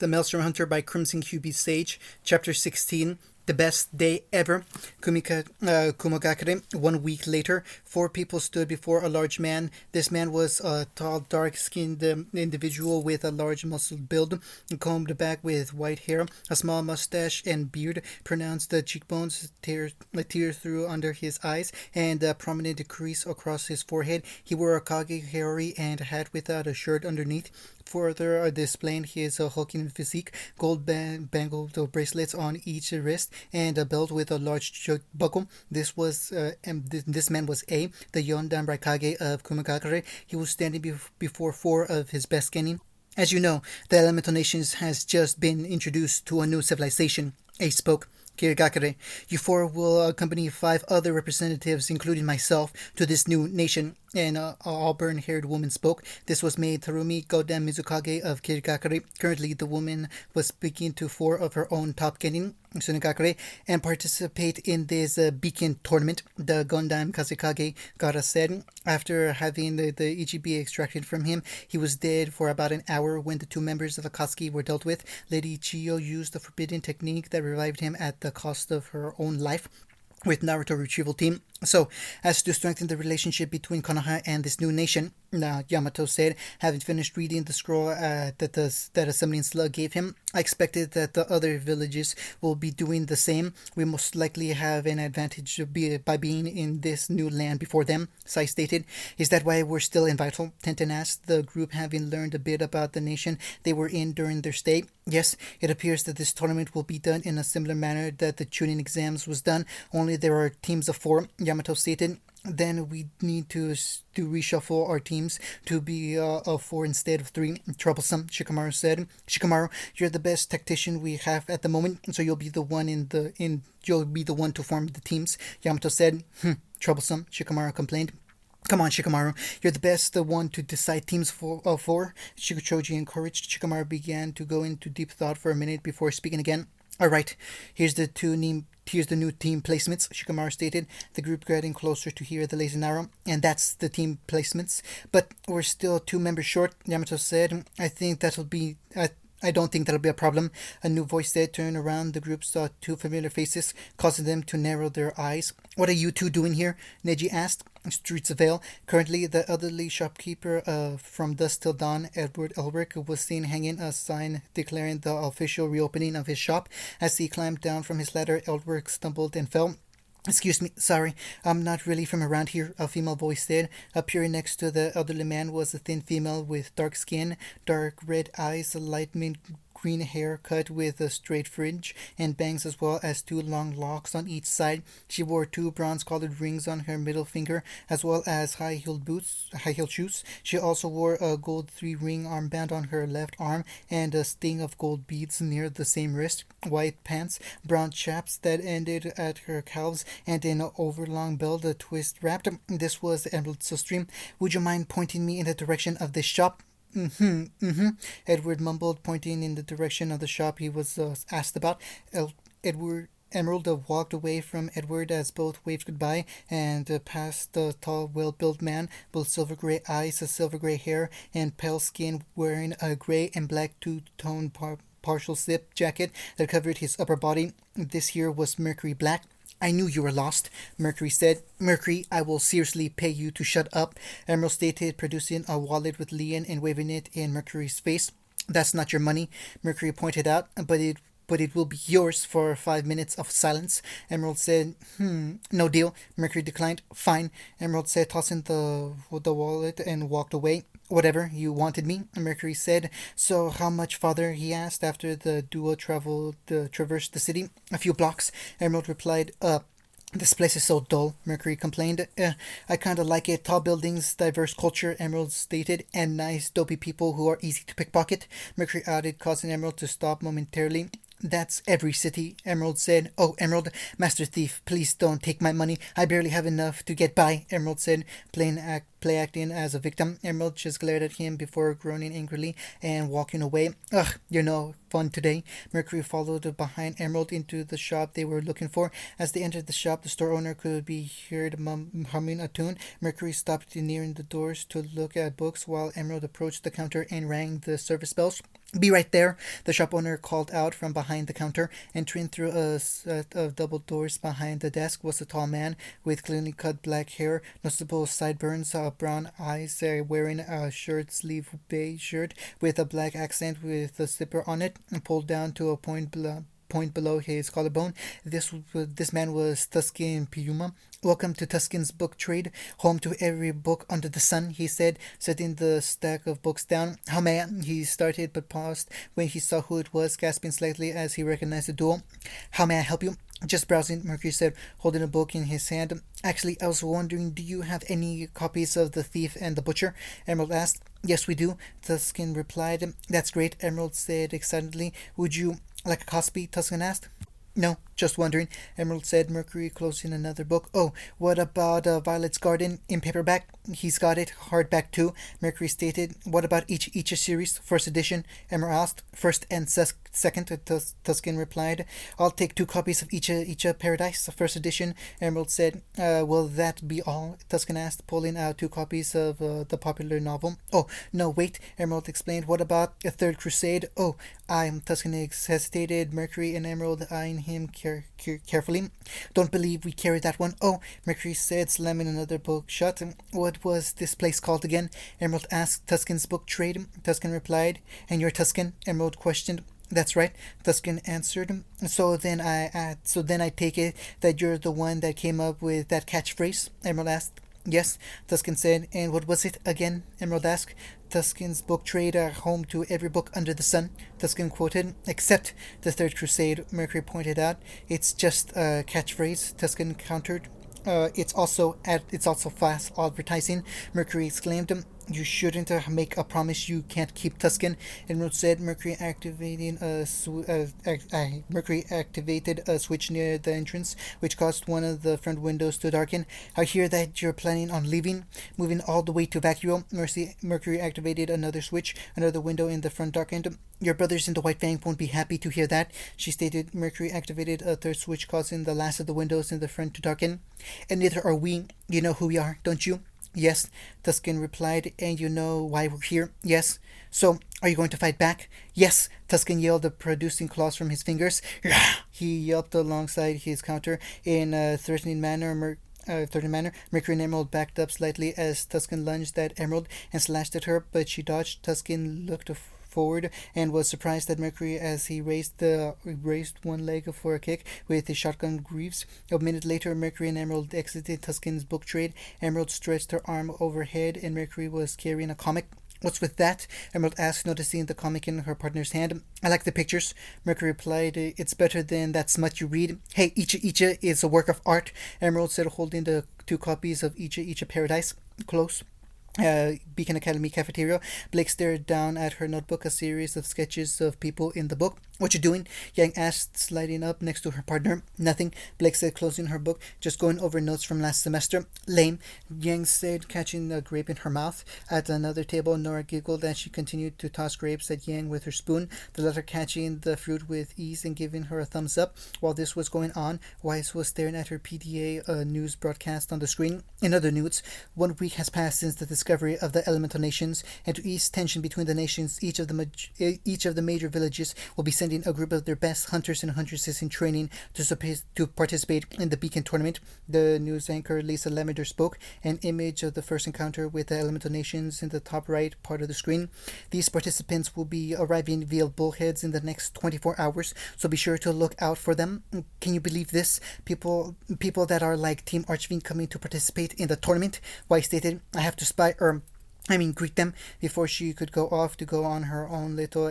The Maelstrom Hunter by Crimson QB Sage, Chapter 16, The Best Day Ever. Kumogakure. 1 week later, 4 people stood before a large man. This man was a tall, dark-skinned individual with a large muscled build, combed back with white hair, a small mustache and beard, pronounced cheekbones, tear through under his eyes, and a prominent crease across his forehead. He wore a kage and hat without a shirt underneath, further displaying his hulking physique, gold bangled bracelets on each wrist, and a belt with a large buckle. This man was A, the Yondan Raikage of Kumagakure. He was standing before 4 of his best genin. As you know, the Elemental Nations has just been introduced to a new civilization. A spoke. Kirigakure, you 4 will accompany 5 other representatives, including myself, to this new nation. An auburn-haired woman spoke. This was Maid Tarumi Godan Mizukage of Kirigakure. Currently, the woman was speaking to 4 of her own top genin, Sunigakure, and participate in this beacon tournament, the Gondam Kazekage Gara said. After having the EGB extracted from him, he was dead for about an hour. When the 2 members of Akatsuki were dealt with, Lady Chiyo used the forbidden technique that revived him at the cost of her own life with Naruto retrieval team. So, as to strengthen the relationship between Konoha and this new nation, Yamato said, having finished reading the scroll that a summoning slug gave him, I expected that the other villages will be doing the same. We most likely have an advantage by being in this new land before them, Sai stated. Is that why we're still invited? Tenten asked, the group having learned a bit about the nation they were in during their stay. Yes, it appears that this tournament will be done in a similar manner that the tuning exams was done, only there are teams of 4, Yamato stated. Then we need to reshuffle our teams to be of 4 instead of 3. Troublesome, Shikamaru said. Shikamaru, you're the best tactician we have at the moment, so you'll be the one you'll be the one to form the teams. Yamato said. Troublesome, Shikamaru complained. Come on, Shikamaru. You're the best one to decide teams for 4. Shikuchoji encouraged. Shikamaru began to go into deep thought for a minute before speaking again. Alright, here's the new team placements, Shikamaru stated, the group getting closer to hear the laser narrow. And that's the team placements. But we're still 2 members short, Yamato said. I don't think that'll be a problem. A new voice said. Turn around. The group saw 2 familiar faces, causing them to narrow their eyes. What are you 2 doing here? Neji asked. Streets of Vale. Currently, the elderly shopkeeper from dusk till dawn, Edward Elric, was seen hanging a sign declaring the official reopening of his shop. As he climbed down from his ladder, Elric stumbled and fell. Excuse me, sorry, I'm not really from around here, a female voice said. Appearing next to the elderly man was a thin female with dark skin, dark red eyes, a light mint green hair cut with a straight fringe, and bangs as well as 2 long locks on each side. She wore 2 bronze-colored rings on her middle finger, as well as high-heeled shoes. She also wore a gold 3-ring armband on her left arm, and a string of gold beads near the same wrist. White pants, brown chaps that ended at her calves, and an overlong belt, a twist wrapped. This was Emerald Stream. Would you mind pointing me in the direction of this shop? Edward mumbled, pointing in the direction of the shop he was asked about. Emerald walked away from Edward as both waved goodbye and passed the tall, well-built man with silver-gray eyes, a silver-gray hair, and pale skin, wearing a gray and black two-tone partial slip jacket that covered his upper body. This here was Mercury Black. I knew you were lost, Mercury said. Mercury, I will seriously pay you to shut up, Emerald stated, producing a wallet with Lian and waving it in Mercury's face. That's not your money, Mercury pointed out, but it will be yours for 5 minutes of silence, Emerald said. No deal, Mercury declined. Fine, Emerald said, tossing the wallet and walked away. Whatever, you wanted me, Mercury said. So how much farther, he asked after the duo traversed the city. A few blocks, Emerald replied. This place is so dull, Mercury complained. I kinda like it. Tall buildings, diverse culture, Emerald stated, and nice, dopey people who are easy to pickpocket, Mercury added, causing Emerald to stop momentarily. That's every city, Emerald said. Oh, Emerald, Master Thief, please don't take my money. I barely have enough to get by, Emerald said, play acting as a victim. Emerald just glared at him before groaning angrily and walking away. Ugh, you're no fun today. Mercury followed behind Emerald into the shop they were looking for. As they entered the shop, the store owner could be heard humming a tune. Mercury stopped near the doors to look at books while Emerald approached the counter and rang the service bells. Be right there, the shop owner called out from behind the counter. Entering through a set of double doors behind the desk was a tall man with cleanly cut black hair, noticeable sideburns, brown eyes, wearing a shirt sleeve beige shirt with a black accent with a zipper on it, pulled down to a point below his collarbone. This man was Tuscan Piuma. Welcome to Tuscan's Book Trade, home to every book under the sun, he said, setting the stack of books down. How may I? He started but paused when he saw who it was, gasping slightly as he recognized the duo. How may I help you? Just browsing, Mercury said, holding a book in his hand. Actually, I was wondering, do you have any copies of The Thief and the Butcher? Emerald asked. Yes, we do, Tuscan replied. That's great, Emerald said excitedly. Would you like a copy? Tuscan asked. No, just wondering, Emerald said, Mercury closing another book. Oh, what about Violet's Garden in paperback? He's got it, hardback too, Mercury stated. What about each series, first edition? Emerald asked. First and second, Tuscan replied. I'll take 2 copies of each Paradise, first edition, Emerald said. Will that be all? Tuscan asked, pulling out 2 copies of the popular novel. Oh, no, wait, Emerald explained. What about A Third Crusade? Oh, Tuscan hesitated, Mercury and Emerald eyeing him carefully. Don't believe we carried that one. Oh, Mercury said, slamming another book shut. What was this place called again? Emerald asked. Tuscan's Book Trade, Tuscan replied. And you're Tuscan? Emerald questioned. That's right, Tuscan answered. So then I take it that you're the one that came up with that catchphrase? Emerald asked. Yes, Tuscan said. And what was it again? Emerald asked. Tuscan's Book Trade, home to every book under the sun, Tuscan quoted. Except The Third Crusade, Mercury pointed out. It's just a catchphrase, Tuscan countered. It's also fast advertising, Mercury exclaimed. You shouldn't make a promise you can't keep, Tuscan, Emerald said. Mercury activated a switch near the entrance, which caused one of the front windows to darken. I hear that you're planning on leaving, moving all the way to Vacuo. Mercury activated another switch. Another window in the front darkened. Your brothers in the White Fang won't be happy to hear that, she stated. Mercury activated a third switch, causing the last of the windows in the front to darken. And neither are we. You know who we are, don't you? Yes, Tuscan replied. And you know why we're here? Yes. So, are you going to fight back? Yes, Tuscan yelled, producing claws from his fingers. He yelped alongside his counter in a threatening manner. Mercury and Emerald backed up slightly as Tuscan lunged at Emerald and slashed at her, but she dodged. Tuscan looked forward and was surprised at Mercury as he raised one leg for a kick with his shotgun greaves. A minute later, Mercury and Emerald exited Tuscan's Book Trade. Emerald stretched her arm overhead, and Mercury was carrying a comic. What's with that? Emerald asked, noticing the comic in her partner's hand. I like the pictures, Mercury replied. It's better than that smut you read. Hey, Icha is a work of art, Emerald said, holding the 2 copies of Icha Paradise close. Beacon Academy cafeteria. Blake stared down at her notebook, a series of sketches of people in the book. What you doing? Yang asked, sliding up next to her partner. Nothing, Blake said, closing her book. Just going over notes from last semester. Lame, Yang said, catching a grape in her mouth. At another table, Nora giggled as she continued to toss grapes at Yang with her spoon, the latter catching the fruit with ease and giving her a thumbs up. While this was going on, Weiss was staring at her PDA news broadcast on the screen. In other news, 1 week has passed since the discovery of the elemental nations, and to ease tension between the nations, each of the major villages will be sending a group of their best hunters and huntresses in training to participate in the Beacon tournament. The news anchor Lisa Lavender spoke, an image of the first encounter with the elemental nations in the top right part of the screen. These participants will be arriving via bullheads in the next 24 hours, so be sure to look out for them. Can you believe this? People that are like Team Archfiend coming to participate in the tournament, Weiss stated. I have to greet them. Before she could go off to go on her own little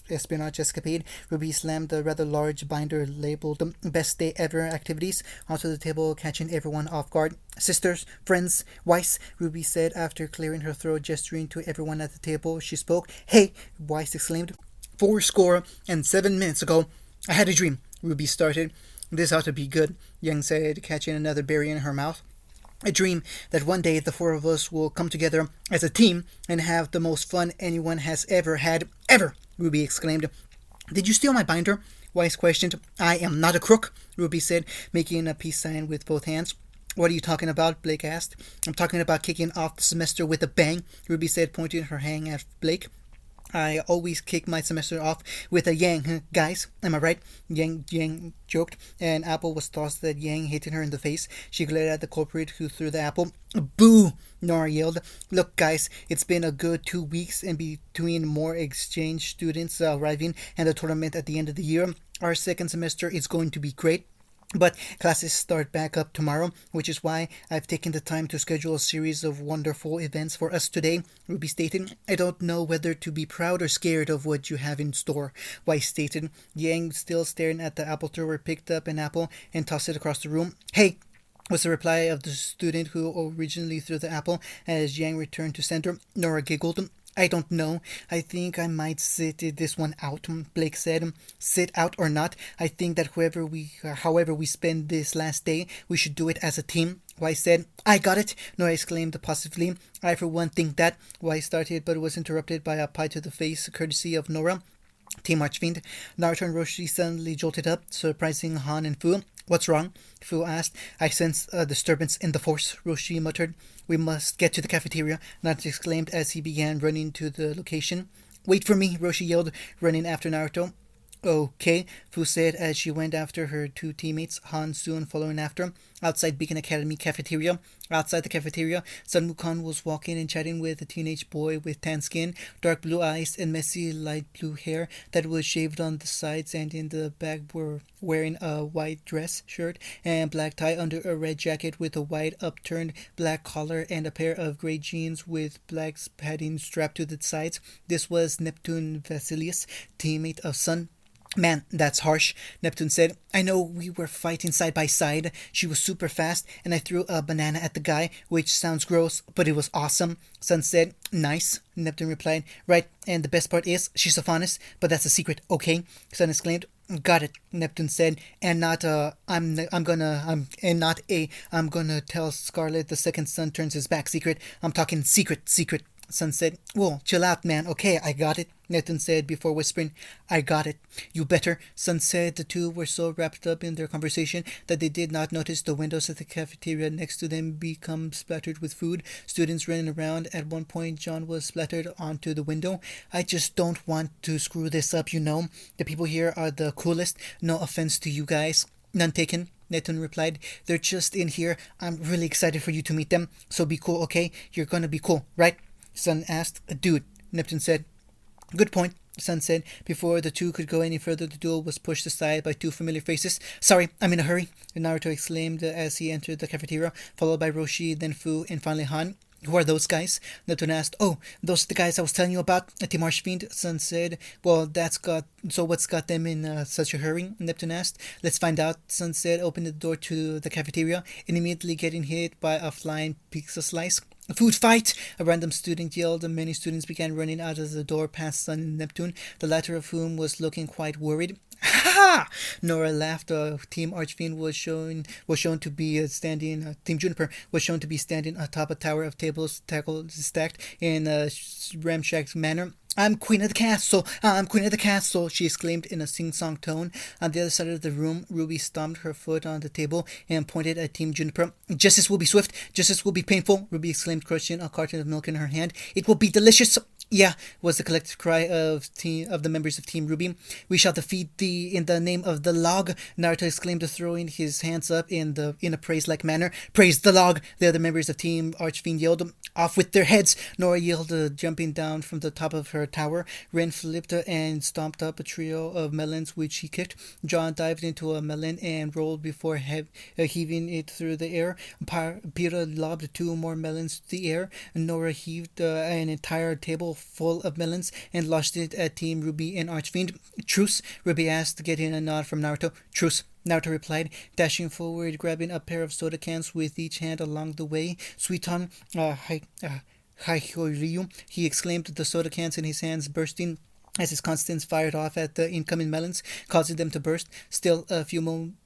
espionage escapade, Ruby slammed a rather large binder labeled Best Day Ever Activities onto the table, catching everyone off guard. Sisters, friends, Weiss, Ruby said after clearing her throat, gesturing to everyone at the table. She spoke. Hey, Weiss exclaimed. 7 minutes ago, I had a dream, Ruby started. This ought to be good, Yang said, catching another berry in her mouth. A dream that one day the 4 of us will come together as a team and have the most fun anyone has ever had. Ever! Ruby exclaimed. Did you steal my binder? Weiss questioned. I am not a crook, Ruby said, making a peace sign with both hands. What are you talking about? Blake asked. I'm talking about kicking off the semester with a bang, Ruby said, pointing her hand at Blake. I always kick my semester off with a Yang, huh, guys. Am I right? Yang joked, and apple was tossed at Yang, hitting her in the face. She glared at the culprit who threw the apple. Boo! Nora yelled. Look, guys, it's been a good 2 weeks, and between more exchange students arriving and the tournament at the end of the year, our second semester is going to be great. But classes start back up tomorrow, which is why I've taken the time to schedule a series of wonderful events for us today, Ruby stated. I don't know whether to be proud or scared of what you have in store, Weiss stated. Yang, still staring at the apple thrower, picked up an apple and tossed it across the room. Hey! Was the reply of the student who originally threw the apple as Yang returned to center. Nora giggled. I don't know. I think I might sit this one out, Blake said. Sit out or not, I think that however we spend this last day, we should do it as a team, Weiss said. I got it, Nora exclaimed positively. I for one think that, Weiss started, but was interrupted by a pie to the face, courtesy of Nora. Team Archfiend. Naruto and Roshi suddenly jolted up, surprising Han and Fu. What's wrong? Fu asked. I sense a disturbance in the force, Roshi muttered. We must get to the cafeteria, Naruto exclaimed as he began running to the location. Wait for me, Roshi yelled, running after Naruto. Okay, Fu said as she went after her two teammates, Han soon following after. Outside Beacon Academy cafeteria. Outside the cafeteria, Sun Wukong was walking and chatting with a teenage boy with tan skin, dark blue eyes, and messy light blue hair that was shaved on the sides and in the back, were wearing a white dress shirt and black tie under a red jacket with a white upturned black collar and a pair of gray jeans with black padding strapped to the sides. This was Neptune Vasilius, teammate of Sun. Man, that's harsh, Neptune said. I know we were fighting side by side. She was super fast, and I threw a banana at the guy, which sounds gross, but it was awesome. Sun said. Nice, Neptune replied. Right, and the best part is, she's a faunus, but that's a secret, okay? Sun exclaimed. Got it, Neptune said, and not I'm gonna tell Scarlet the second Sun turns his back secret. I'm talking secret. Sun said. Whoa, chill out, man. Okay, I got it, Neptune said before whispering, I got it. You better, Sun said. The two were so wrapped up in their conversation that they did not notice the windows of the cafeteria next to them become splattered with food. Students running around. At one point, John was splattered onto the window. I just don't want to screw this up, you know. The people here are the coolest. No offense to you guys. None taken, Neptune replied. They're just in here. I'm really excited for you to meet them. So be cool, okay? You're gonna be cool, right? Sun asked. Dude, Neptune said. Good point, Sun said. Before the two could go any further, the duel was pushed aside by two familiar faces. Sorry, I'm in a hurry, Naruto exclaimed as he entered the cafeteria, followed by Roshi, then Fu, and finally Han. Who are those guys? Neptune asked. Oh, those are the guys I was telling you about, Team Archfiend, Sun said. Well, what's got them in such a hurry? Neptune asked. Let's find out, Sun said, opening the door to the cafeteria and immediately getting hit by a flying pizza slice. A food fight! A random student yelled, and many students began running out of the door past Sun and Neptune, the latter of whom was looking quite worried. Ha! Nora laughed. Team Archfiend was shown to be standing. Team Juniper was shown to be standing atop a tower of tables stacked in a ramshackle manner. I'm queen of the castle, she exclaimed in a sing-song tone. On the other side of the room, Ruby stomped her foot on the table and pointed at Team Juniper. Justice will be swift, justice will be painful, Ruby exclaimed, crushing a carton of milk in her hand. It will be delicious. Yeah, was the collective cry of the members of Team Ruby. We shall defeat thee in the name of the log, Naruto exclaimed, throwing his hands up in a praise-like manner. Praise the log! The other members of Team Archfiend yelled. Off with their heads! Nora yelled, jumping down from the top of her tower. Ren flipped and stomped up a trio of melons, which he kicked. John dived into a melon and rolled before heaving it through the air. Pira lobbed two more melons to the air. Nora heaved an entire table full of melons and launched it at Team Ruby and Archfiend. Truce? Ruby asked, getting a nod from Naruto. Truce, Naruto replied, dashing forward, grabbing a pair of soda cans with each hand along the way. Suiton, Ryu, he exclaimed, the soda cans in his hands bursting as his Constance fired off at the incoming melons, causing them to burst. Still, a few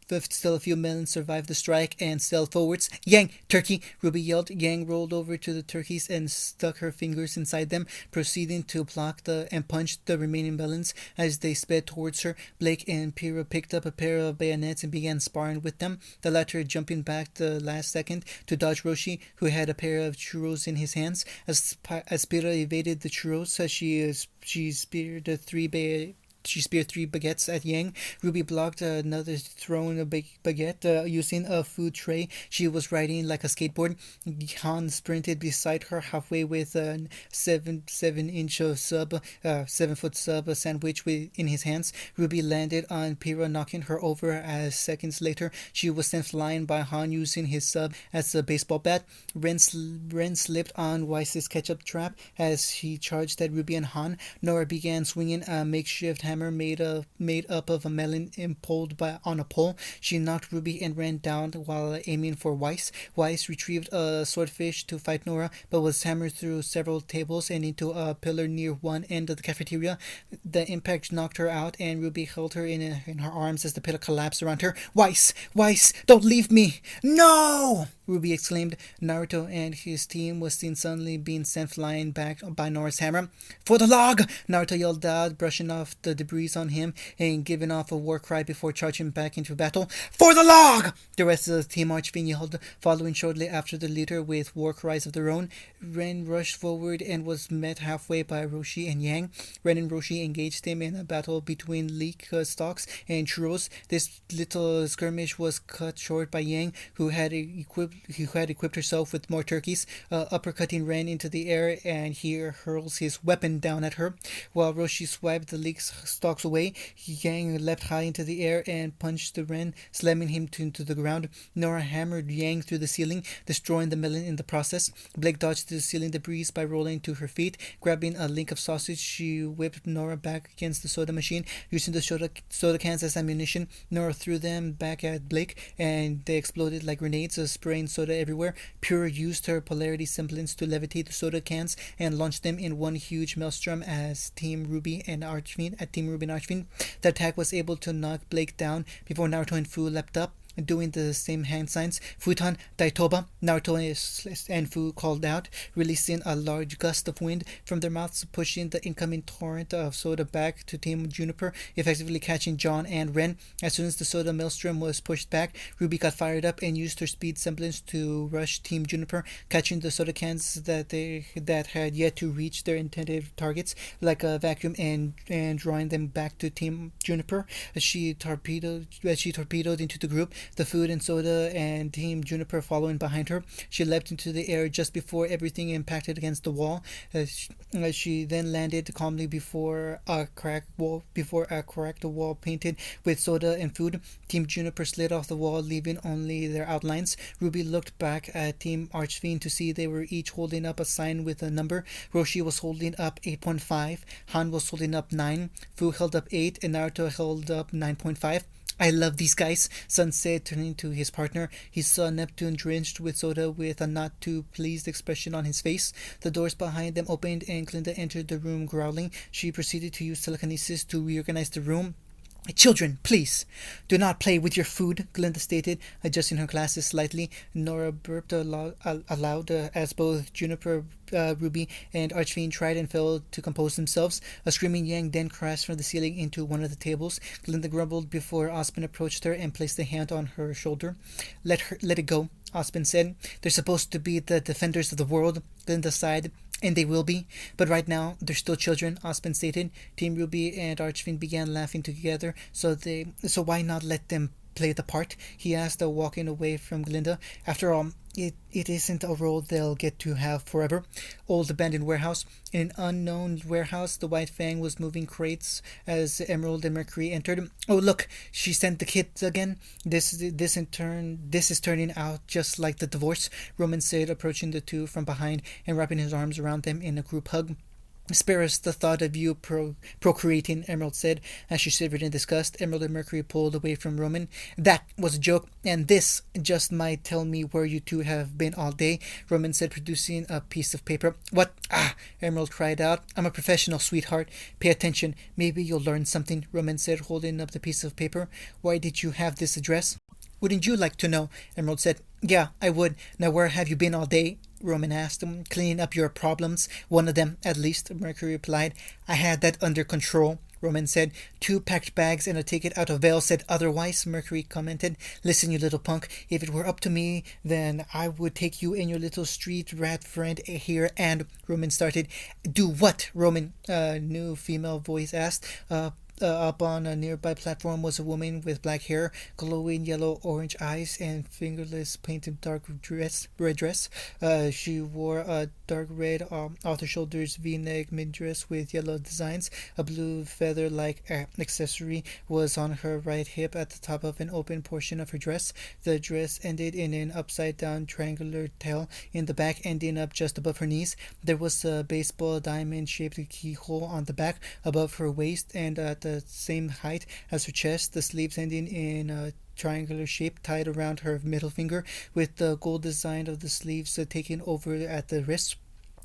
still a few men survived the strike and sailed forwards. Yang, turkey! Ruby yelled. Yang rolled over to the turkeys and stuck her fingers inside them, proceeding to block and punch the remaining melons as they sped towards her. Blake and Pyrrha picked up a pair of bayonets and began sparring with them, the latter jumping back the last second to dodge Roshi, who had a pair of churros in his hands. As Pyrrha evaded the churros, she speared three baguettes at Yang. Ruby blocked another thrown baguette using a food tray she was riding like a skateboard. Han sprinted beside her halfway with a 7-foot sub sandwich in his hands. Ruby landed on Pyrrha, knocking her over. As seconds later, she was sent flying by Han using his sub as a baseball bat. Ren slipped on Weiss's ketchup trap as he charged at Ruby and Han. Nora began swinging a makeshift hammer made up of a melon impaled on a pole. She knocked Ruby and Ren down while aiming for Weiss. Weiss retrieved a swordfish to fight Nora, but was hammered through several tables and into a pillar near one end of the cafeteria. The impact knocked her out, and Ruby held her in her arms as the pillar collapsed around her. Weiss! Weiss! Don't leave me! No! Ruby exclaimed. Naruto and his team was seen suddenly being sent flying back by Nora's hammer. For the log! Naruto yelled out, brushing off the debris on him and giving off a war cry before charging back into battle. For the log! The rest of the team Archfiend yelled, following shortly after the leader with war cries of their own. Ren rushed forward and was met halfway by Roshi and Yang. Ren and Roshi engaged him in a battle between leek stalks and churros. This little skirmish was cut short by Yang, who had equipped herself with more turkeys, uppercutting Ren into the air, and he hurls his weapon down at her. While Roshi swiped the leek stalks away, Yang leapt high into the air and punched the Ren, slamming him into the ground. Nora hammered Yang through the ceiling, destroying the melon in the process. Blake dodged the ceiling debris by rolling to her feet. Grabbing a link of sausage, she whipped Nora back against the soda machine, using the soda cans as ammunition. Nora threw them back at Blake, and they exploded like grenades, spraying soda everywhere. Pyrrha used her polarity semblance to levitate the soda cans and launch them in one huge maelstrom as Team Ruby and Archfiend. The attack was able to knock Blake down before Naruto and Fu leapt up, doing the same hand signs. Futon, Daitoba, Naruto and Fu called out, releasing a large gust of wind from their mouths, pushing the incoming torrent of soda back to Team Juniper, effectively catching John and Ren. As soon as the soda maelstrom was pushed back, Ruby got fired up and used her speed semblance to rush Team Juniper, catching the soda cans that had yet to reach their intended targets like a vacuum and drawing them back to Team Juniper. She torpedoed into the group, the food and soda and Team Juniper following behind her. She leapt into the air just before everything impacted against the wall. She then landed calmly before a cracked wall painted with soda and food. Team Juniper slid off the wall, leaving only their outlines. Ruby looked back at Team Archfiend to see they were each holding up a sign with a number. Roshi was holding up 8.5, Han was holding up 9, Fu held up 8, and Naruto held up 9.5. I love these guys, Sun said, turning to his partner. He saw Neptune drenched with soda with a not too pleased expression on his face. The doors behind them opened and Glinda entered the room growling. She proceeded to use telekinesis to reorganize the room. Children, please, do not play with your food, Glinda stated, adjusting her glasses slightly. Nora burped aloud as both Juniper, Ruby, and Archfiend tried and failed to compose themselves. A screaming Yang then crashed from the ceiling into one of the tables. Glinda grumbled before Osmond approached her and placed a hand on her shoulder. Let it go, Osmond said. They're supposed to be the defenders of the world, Glinda sighed. And they will be, but right now they're still children, Osmond stated. Team Ruby and Archfiend began laughing together, so why not let them play the part? He asked, walking away from Glinda. After all, it isn't a role they'll get to have forever. Old abandoned warehouse. In an unknown warehouse, the White Fang was moving crates as Emerald and Mercury entered. Oh, look, she sent the kids again. This is turning out just like the divorce, Roman said, approaching the two from behind and wrapping his arms around them in a group hug. Spare us the thought of you procreating, Emerald said, as she shivered in disgust. Emerald and Mercury pulled away from Roman. That was a joke, and this just might tell me where you two have been all day, Roman said, producing a piece of paper. What? Ah! Emerald cried out. I'm a professional, sweetheart. Pay attention. Maybe you'll learn something, Roman said, holding up the piece of paper. Why did you have this address? Wouldn't you like to know? Emerald said. Yeah, I would. Now where have you been all day? Roman asked him. Cleaning up your problems. One of them, at least, Mercury replied. I had that under control, Roman said. 2 packed bags and a ticket out of Vale said otherwise, Mercury commented. Listen, you little punk, if it were up to me, then I would take you and your little street rat friend here and... Roman started. Do what? Roman, new female voice asked. Up on a nearby platform was a woman with black hair, glowing yellow-orange eyes, and fingerless painted red dress. She wore a dark red off-the-shoulders V-neck mid-dress with yellow designs. A blue feather-like accessory was on her right hip at the top of an open portion of her dress. The dress ended in an upside-down triangular tail in the back, ending up just above her knees. There was a baseball diamond-shaped keyhole on the back above her waist, and at the same height as her chest, the sleeves ending in a triangular shape tied around her middle finger, with the gold design of the sleeves taken over at the wrist.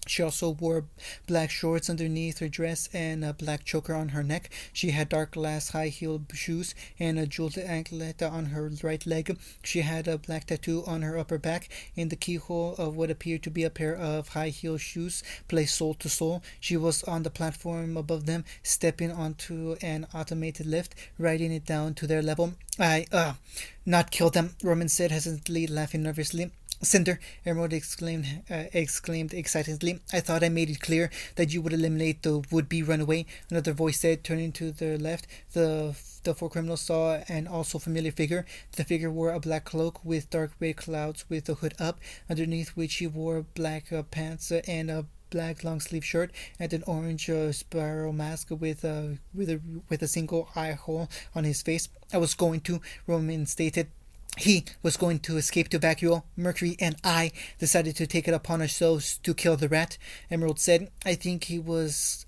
She also wore black shorts underneath her dress and a black choker on her neck. She had dark glass high-heeled shoes and a jeweled anklet on her right leg. She had a black tattoo on her upper back. In the keyhole of what appeared to be a pair of high-heeled shoes placed sole to sole. She was on the platform above them, stepping onto an automated lift, riding it down to their level. Not kill them, Roman said hesitantly, laughing nervously. Cinder, Emerald exclaimed excitedly. I thought I made it clear that you would eliminate the would-be runaway, another voice said, turning to the left. The 4 criminals saw an also familiar figure. The figure wore a black cloak with dark red clouds with the hood up, underneath which he wore black pants and a black long sleeve shirt and an orange spiral mask with a single eye hole on his face. I was going to, Roman stated. He was going to escape to Vacuole. Mercury and I decided to take it upon ourselves to kill the rat, Emerald said. I think he was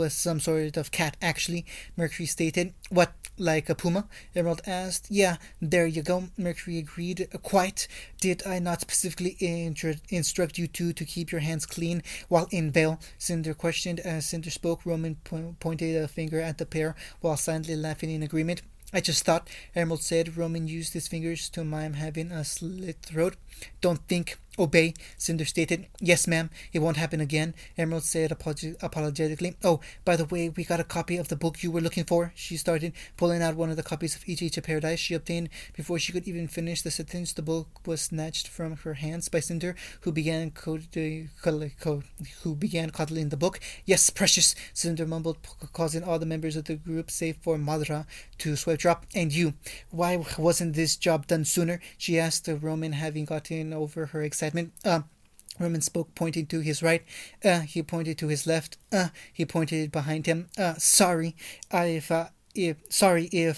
some sort of cat, actually, Mercury stated. What, like a puma? Emerald asked. Yeah, there you go, Mercury agreed. Quite. Did I not specifically instruct you two to keep your hands clean while in Vale? Cinder questioned. As Cinder spoke, Roman pointed a finger at the pair while silently laughing in agreement. I just thought, Emerald said. Roman used his fingers to mime having a slit throat. Don't think, obey, Cinder stated. Yes, ma'am, it won't happen again, Emerald said apologetically. Oh, by the way, we got a copy of the book you were looking for, she started, pulling out one of the copies of E.J. to Paradise she obtained. Before she could even finish the sentence, the book was snatched from her hands by Cinder, who began cuddling the book. Yes, precious, Cinder mumbled, causing all the members of the group, save for Madra, to swipe drop. And you, why wasn't this job done sooner? She asked, Roman having gotten over her excitement. Roman spoke, pointing to his right. He pointed to his left. He pointed behind him. Sorry, if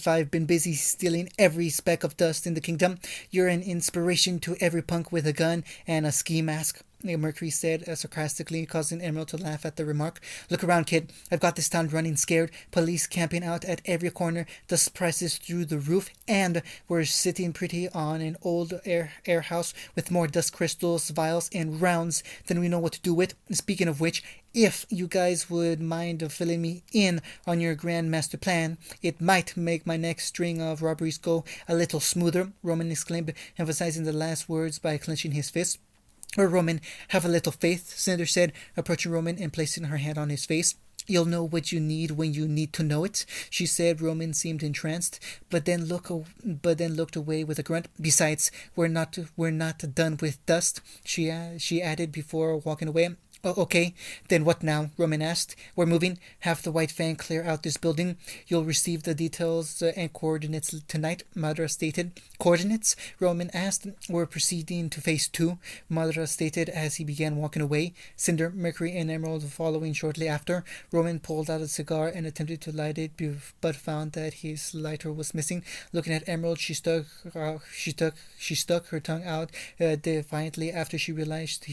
I've been busy stealing every speck of dust in the kingdom. You're an inspiration to every punk with a gun and a ski mask, Mercury said sarcastically, causing Emerald to laugh at the remark. Look around, kid. I've got this town running scared, police camping out at every corner, dust prices through the roof, and we're sitting pretty on an old air house with more dust crystals, vials, and rounds than we know what to do with. Speaking of which, if you guys would mind filling me in on your grand master plan, it might make my next string of robberies go a little smoother, Roman exclaimed, emphasizing the last words by clenching his fist. Or Roman, have a little faith, Cinder said, approaching Roman and placing her hand on his face. You'll know what you need when you need to know it, she said. Roman seemed entranced, but then looked away with a grunt. Besides, we're not done with dust, she added before walking away. Oh, okay, then what now? Roman asked. We're moving. Have the White Fan clear out this building. You'll receive the details and coordinates tonight, Madra stated. Coordinates? Roman asked. We're proceeding to phase 2, Madra stated as he began walking away. Cinder, Mercury, and Emerald following shortly after. Roman pulled out a cigar and attempted to light it, but found that his lighter was missing. Looking at Emerald, she stuck her tongue out defiantly after he realized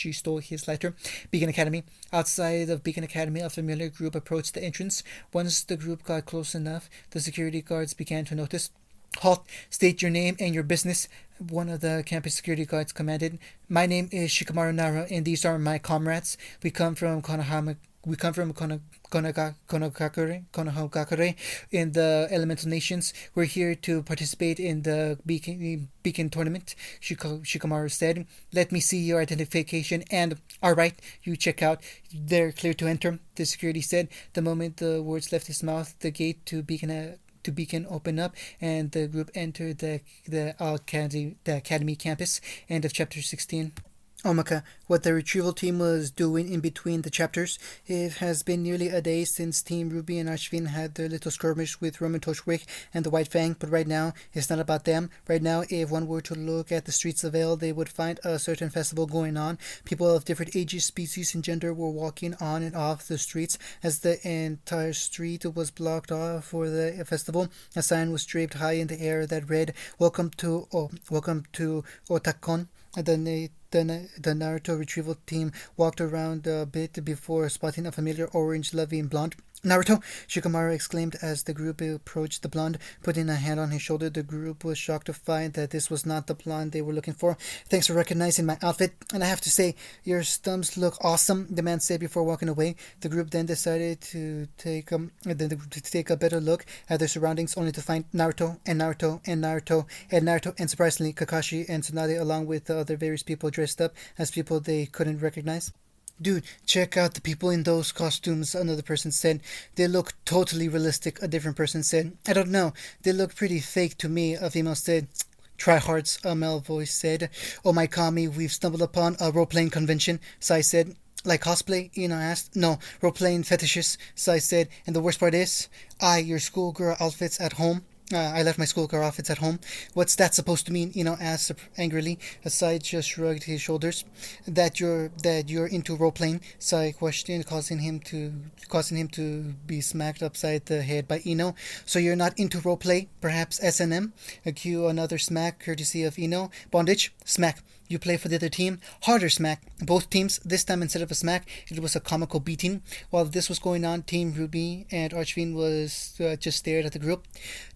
she stole his lighter. Beacon Academy. Outside of Beacon Academy, a familiar group approached the entrance. Once the group got close enough, the security guards began to notice. Halt! State your name and your business, one of the campus security guards commanded. My name is Shikamaru Nara, and these are my comrades. We come from Konohama. We come from Konohagakure in the Elemental Nations. We're here to participate in the Beacon tournament, Shikamaru said. Let me see your identification and, alright, you check out. They're clear to enter, the security said. The moment the words left his mouth, the gate to Beacon opened up, and the group entered the Academy campus. End of chapter 16. Omaka, what the retrieval team was doing in between the chapters. It has been nearly a day since Team Ruby and Archvin had their little skirmish with Roman Toshwick and the White Fang, but right now, it's not about them. Right now, if one were to look at the streets of Ale, they would find a certain festival going on. People of different ages, species, and gender were walking on and off the streets. As the entire street was blocked off for the festival, a sign was draped high in the air that read, Welcome to Otakon. The Naruto retrieval team walked around a bit before spotting a familiar orange loving blonde. Naruto! Shikamaru exclaimed as the group approached the blonde. Putting a hand on his shoulder, the group was shocked to find that this was not the blonde they were looking for. Thanks for recognizing my outfit, and I have to say, your stumps look awesome, the man said before walking away. The group then decided to take a better look at their surroundings, only to find Naruto and Naruto and Naruto and Naruto and surprisingly Kakashi and Tsunade, along with the other various people dressed up as people they couldn't recognize. Dude, check out the people in those costumes, another person said. They look totally realistic, a different person said. I don't know, they look pretty fake to me, a female said. Tryhards, a male voice said. Oh my Kami, we've stumbled upon a role-playing convention, Sai said. Like cosplay? Ino asked. No, role-playing fetishes, Sai said. And the worst part is, your schoolgirl outfits at home. I left my schoolgirl outfits at home. What's that supposed to mean? Ino asked angrily. Sai just shrugged his shoulders. That you're into role playing? Sai questioned, causing him to be smacked upside the head by Ino. So you're not into role play? Perhaps S&M? Cue another smack, courtesy of Ino. Bondage? Smack. You play for the other team? Harder smack. Both teams. This time instead of a smack, it was a comical beating. While this was going on, Team Ruby and Archvin was just stared at the group.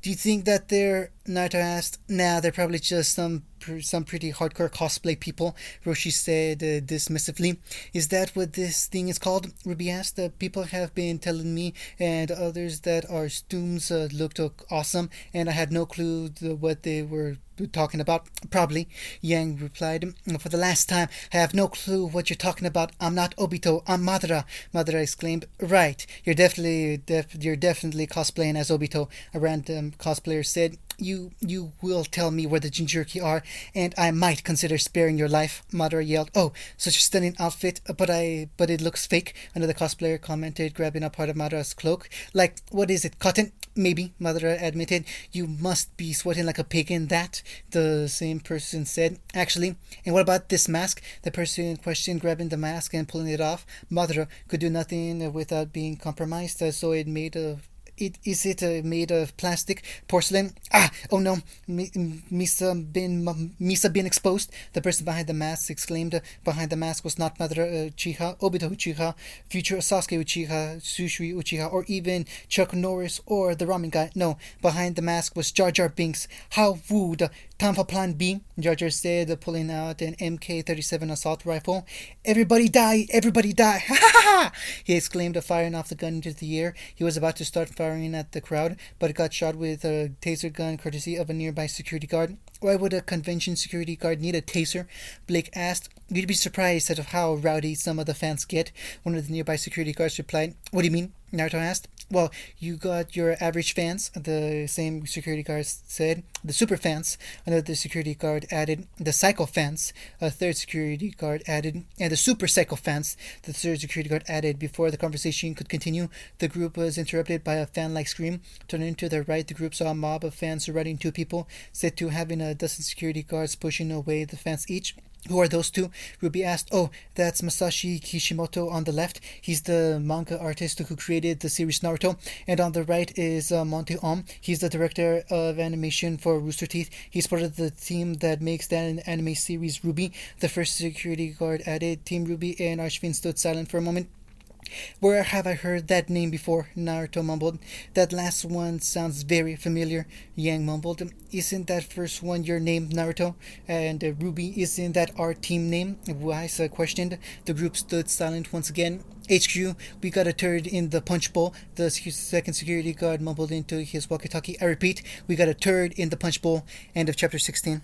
Do you think that they're... Naruto asked. Nah, they're probably just some pretty hardcore cosplay people, Roshi said dismissively. Is that what this thing is called? Ruby asked. People have been telling me and others that our stooms looked awesome, and I had no clue what they were talking about. Probably, Yang replied. For the last time, I have no clue what you're talking about. I'm not Obito, I'm Madara. Madara exclaimed. Right, you're definitely cosplaying as Obito, a random cosplayer said. You will tell me where the Jinchuriki are, and I might consider sparing your life, Madara yelled. Oh, such a stunning outfit, but it looks fake, another cosplayer commented, grabbing a part of Madara's cloak. Like, what is it, cotton? Maybe, Madara admitted. You must be sweating like a pig in that, the same person said. Actually, and what about this mask? The person in question grabbing the mask and pulling it off. Madara could do nothing without being compromised, so it made a... Is it made of plastic, porcelain? Oh no, Misa been exposed, the person behind the mask exclaimed. Behind the mask was not Madara Uchiha, Obito Uchiha, future Sasuke Uchiha, Susui Uchiha, or even Chuck Norris or the ramen guy. No, behind the mask was Jar Jar Binks. How would time for plan B? Jar Jar said, pulling out an MK-37 assault rifle. Everybody die! Everybody die! Ha ha ha! He exclaimed, firing off the gun into the air. He was about to start firing at the crowd, but got shot with a taser gun courtesy of a nearby security guard. Why would a convention security guard need a taser? Blake asked. You'd be surprised at how rowdy some of the fans get. One of the nearby security guards replied. What do you mean? Naruto asked. Well, you got your average fans, the same security guard said. The super fans, another security guard added. The psycho fans, a third security guard added. And the super psycho fans, the third security guard added. Before the conversation could continue, the group was interrupted by a fan-like scream. Turning to their right, the group saw a mob of fans surrounding two people, said to having a dozen security guards pushing away the fans each. Who are those two? Ruby asked. Oh, that's Masashi Kishimoto on the left. He's the manga artist who created the series Naruto. And on the right is Monte Om. He's the director of animation for Rooster Teeth. He's part of the team that makes that anime series Ruby. The first security guard added. Team Ruby and Archfiend stood silent for a moment. Where have I heard that name before? Naruto mumbled. That last one sounds very familiar, Yang mumbled. Isn't that first one your name, Naruto? And Ruby, isn't that our team name? Wise questioned. The group stood silent once again. HQ, we got a turd in the punch bowl, the second security guard mumbled into his walkie talkie. I repeat, we got a turd in the punch bowl. End of chapter 16.